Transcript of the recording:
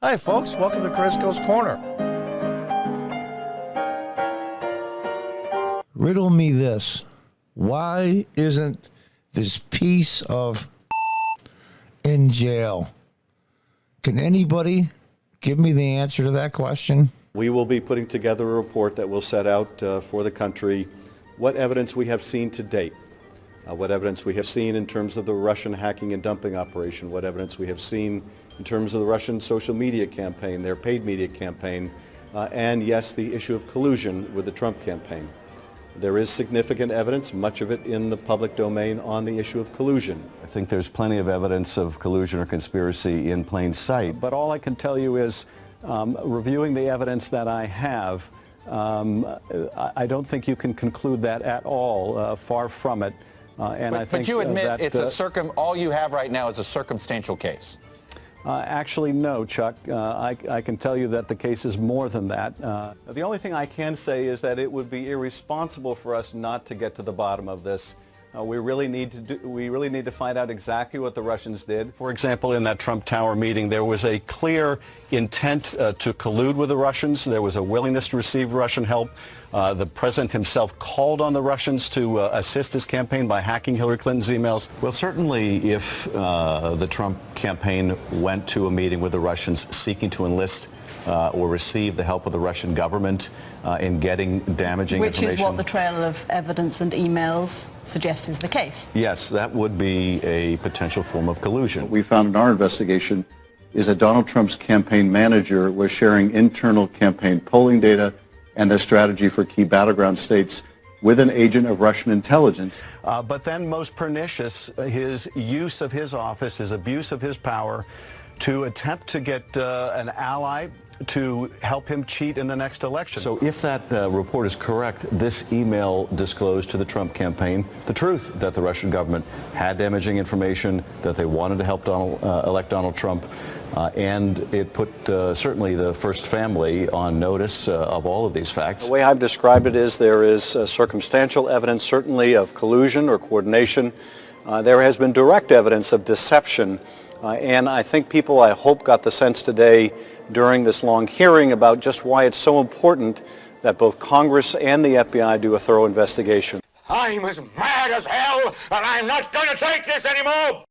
Hi, folks. Welcome to Crisco's Corner. Riddle me this. Why isn't this piece of in jail? Can anybody give me the answer to that question? We will be putting together a report that will set out for the country what evidence we have seen to date, what evidence we have seen in terms of the Russian hacking and dumping operation, what evidence we have seen in terms of the Russian social media campaign, their paid media campaign, and yes, the issue of collusion with the Trump campaign. There is significant evidence, much of it in the public domain, on the issue of collusion. I think there's plenty of evidence of collusion or conspiracy in plain sight. But all I can tell you is, reviewing the evidence that I have, I don't think you can conclude that at all, far from it. But you admit it's all you have right now is a circumstantial case. Actually, no, Chuck. I can tell you that the case is more than that. The only thing I can say is that it would be irresponsible for us not to get to the bottom of this. We really need to find out exactly what the Russians did. For example, in that Trump Tower meeting, there was a clear intent to collude with the Russians. There was a willingness to receive Russian help. The president himself called on the Russians to assist his campaign by hacking Hillary Clinton's emails. Well, certainly if the Trump campaign went to a meeting with the Russians seeking to enlist or receive the help of the Russian government in getting damaging information. Which is what the trail of evidence and emails suggests is the case. Yes, that would be a potential form of collusion. What we found in our investigation is that Donald Trump's campaign manager was sharing internal campaign polling data and their strategy for key battleground states with an agent of Russian intelligence. But then most pernicious, his use of his office, his abuse of his power to attempt to get an ally to help him cheat in the next election. So if that report is correct, this email disclosed to the Trump campaign the truth, that the Russian government had damaging information, that they wanted to help elect Donald Trump, and it put certainly the first family on notice of all of these facts. The way I've described it is there is circumstantial evidence certainly of collusion or coordination. There has been direct evidence of deception, and I think people, I hope, got the sense today during this long hearing about just why it's so important that both Congress and the FBI do a thorough investigation. I'm as mad as hell, and I'm not going to take this anymore!